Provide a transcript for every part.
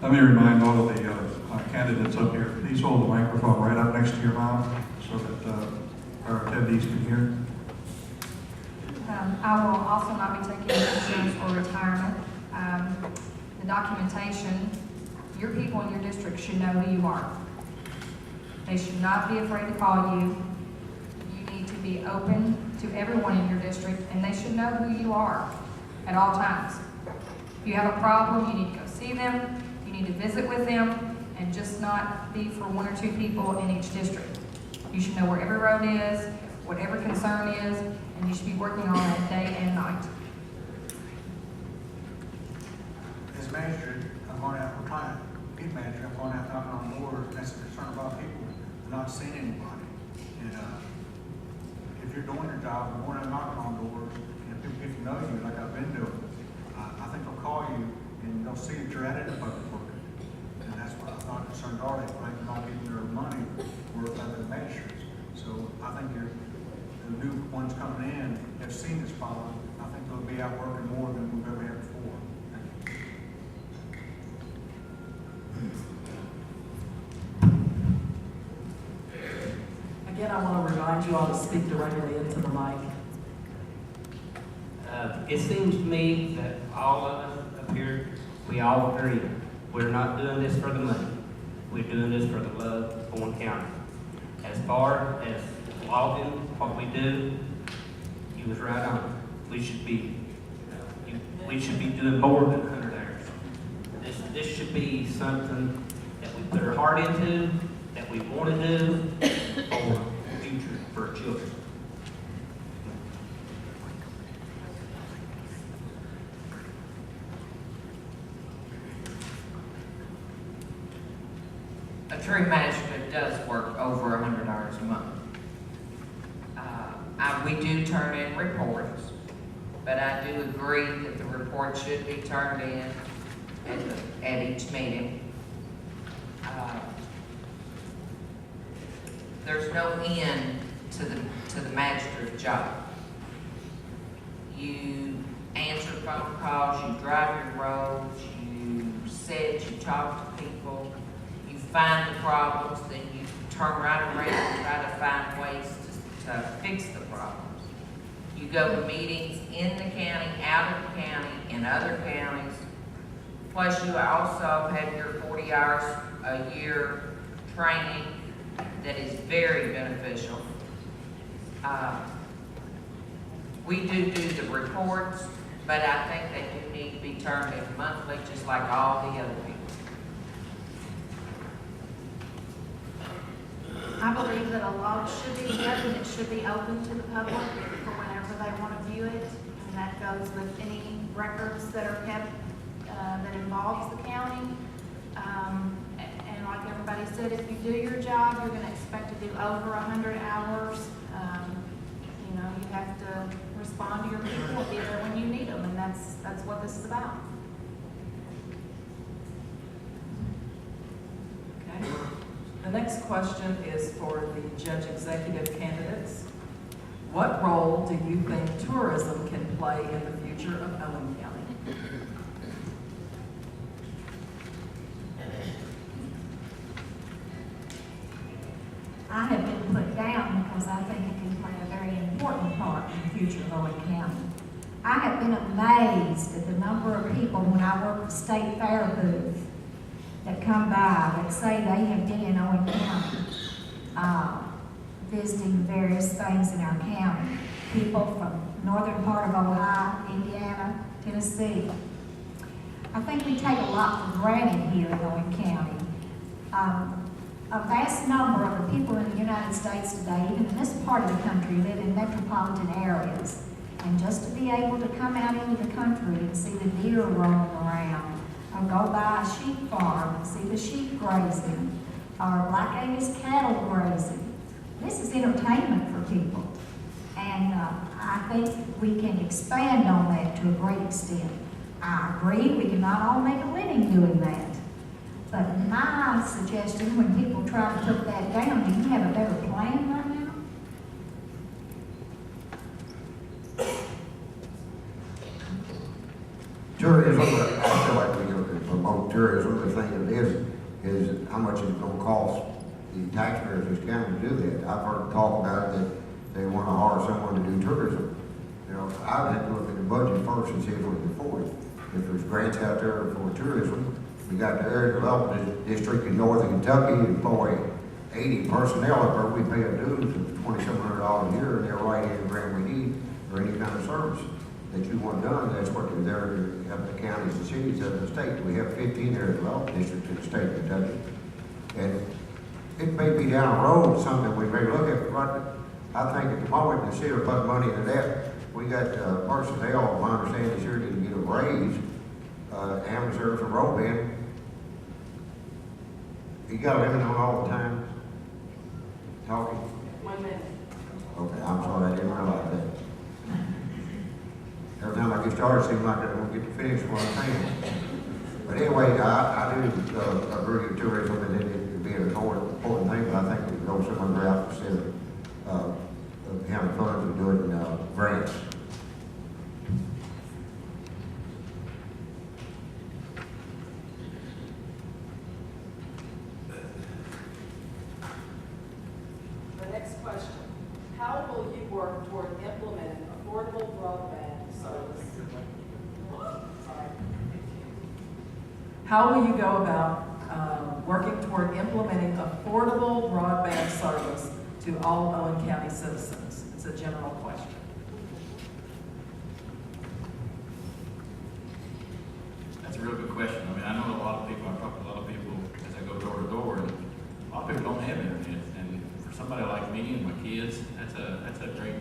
Let me remind all of the candidates up here, please hold the microphone right up next to your mouth so that our attendees can hear. I will also not be taking insurance or retirement. The documentation, your people in your district should know who you are. They should not be afraid to call you. You need to be open to everyone in your district, and they should know who you are at all times. If you have a problem, you need to go see them, you need to visit with them, and just not be for one or two people in each district. You should know where every road is, what every concern is, and you should be working on it day and night. As manager, I'm going out, we're trying to be manager, I'm going out knocking on doors, and that's a concern about people not seeing anybody. And if you're doing your job, and going out knocking on doors, and if people get to know you, like I've been doing, I think they'll call you and they'll see that you're at it in public work. And that's what I'm not concerned are they, like not getting their money worth out of the magistrates. So I think the new ones coming in have seen this problem. I think they'll be out working more than we've ever had before. Thank you. Again, I want to remind you all to speak directly into the mic. It seems to me that all of us up here, we all agree, we're not doing this for the money. We're doing this for the love of Boone County. As far as logging, what we do, you was right on. We should be doing more than 100 hours. This should be something that we put our heart into, that we want to do for the future, for our children. A true magistrate does work over 100 hours a month. We do turn in reports, but I do agree that the report should be turned in at each meeting. There's no end to the magistrate's job. You answer phone calls, you drive your roads, you sit, you talk to people, you find the problems, then you turn right around and try to find ways to fix the problems. You go to meetings in the county, out of the county, in other counties. Plus you also have your 40 hours a year training that is very beneficial. We do the reports, but I think they do need to be turned in monthly, just like all the other people. I believe that a log should be kept and it should be open to the public for whenever they want to view it. And that goes with any records that are kept that involves the county. And like everybody said, if you do your job, you're going to expect to do over 100 hours. You know, you have to respond to your people, be there when you need them, and that's what this is about. Okay. The next question is for the judge executive candidates. What role do you think tourism can play in the future of Owen County? I have been put down because I think it can play a very important part in the future of Owen County. I have been amazed at the number of people when I work the state fair booth that come by that say they have been in Owen County visiting various things in our county. People from northern part of Ohio, Indiana, Tennessee. I think we take a lot for granted here in Owen County. A vast number of the people in the United States today, even in this part of the country, live in metropolitan areas. And just to be able to come out into the country and see the deer roaming around, or go by a sheep farm and see the sheep grazing, or Black Angus cattle grazing, this is entertainment for people. And I think we can expand on that to a great extent. I agree we cannot all make a living doing that. But my suggestion, when people try to put that down, do you have a better plan right now? Tourism, I feel like we can promote involved tourism. The thing it is how much it's gonna cost the taxpayers of this county to do that. I've heard talk about it that they wanna hire someone to do tourism. You know, I would have to look at the budget first and see if we can afford it. If there's grants out there for tourism, we got the area development district in northern Kentucky, employ 80 personnel up there. We pay a dues of $2,700 a year, and they're right in the grant we need for any kind of service that you want done. That's what they're there to help the counties and cities of the state. We have 15 area development districts in the state of Kentucky. And it may be down the road, something we may look at, but I think at the moment, instead of putting money into that, we got personnel, my understanding is here to get a raise, Amazon from Robin. You got a limit on all the time talking? 1 minute. Okay, I'm sorry, I didn't realize that. Every time I get started, it seems like I don't get to finish what I'm saying. But anyway, I do agree with tourism and it would be an important thing, but I think we could go some other route instead of having funds and doing grants. The next question, how will you work toward implementing affordable broadband service? Sorry. How will you go about working toward implementing affordable broadband service to all Owen County citizens? It's a general question. That's a real good question. I mean, I know a lot of people, I talk to a lot of people as I go door to door, and a lot of people don't have internet. And for somebody like me and my kids, that's a great,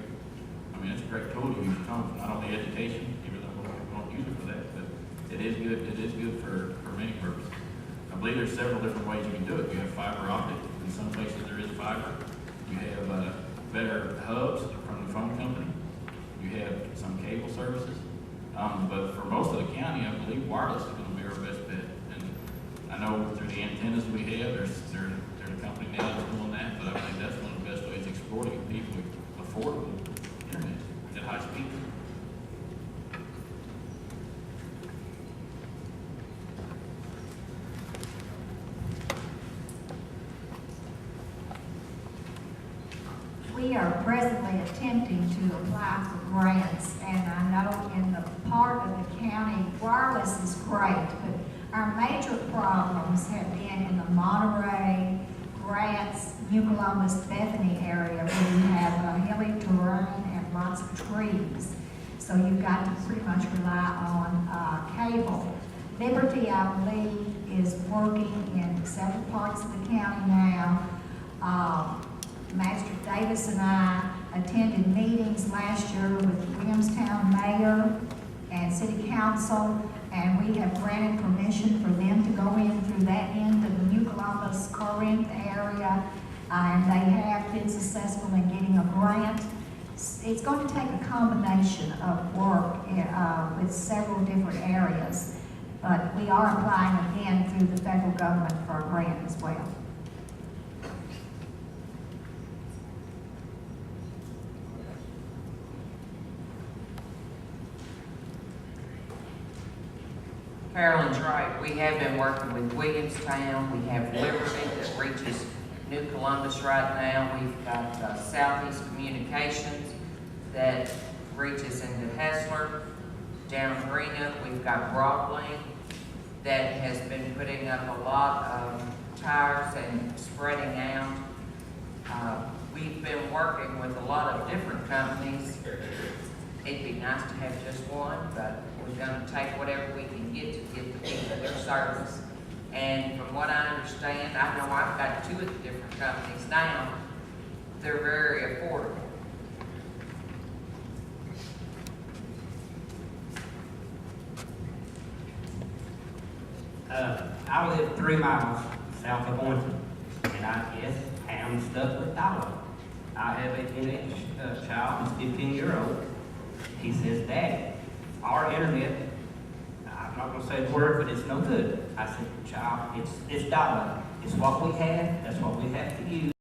I mean, it's a great tool to use at home, not only education, even though most people don't use it for that, but it is good for many purposes. I believe there's several different ways you can do it. You have fiber optic, in some places there is fiber. You have better hubs from the phone company. You have some cable services. But for most of the county, I believe wireless is going to be our best bet. And I know through the antennas we have, there's a company now that's doing that, but I think that's one of the best ways of exploiting people with affordable internet at high speed. We are presently attempting to apply for grants, and I know in the part of the county, wireless is great, but our major problems have been in the Monterey, Grants, New Columbus, Bethany area, where you have hilly terrain and lots of trees. So you've got to pretty much rely on cable. Liberty, I believe, is working in several parts of the county now. Master Davis and I attended meetings last year with the Williamstown mayor and city council, and we have granted permission for them to go in through that end of the New Columbus, Corinth area, and they have been successful in getting a grant. It's going to take a combination of work with several different areas, but we are applying again through the federal government for a grant as well. Carolyn's right. We have been working with Williamstown. We have Liberty that reaches New Columbus right now. We've got Southeast Communications that reaches into Hessler. Down in Greenup, we've got Broadlink that has been putting up a lot of tires and spreading out. We've been working with a lot of different companies. It'd be nice to have just one, but we're going to take whatever we can get to give the people their service. And from what I understand, I know I've got 2 of the different companies now. They're very affordable. I live 3 miles south of Boynton, and I am stuck with dollar. I have a teenage child, who's 15-year-old. He says, "Daddy, our internet," I'm not going to say the word, but it's no good. I said, "Child, it's dollar. It's what we have. That's what we have to use."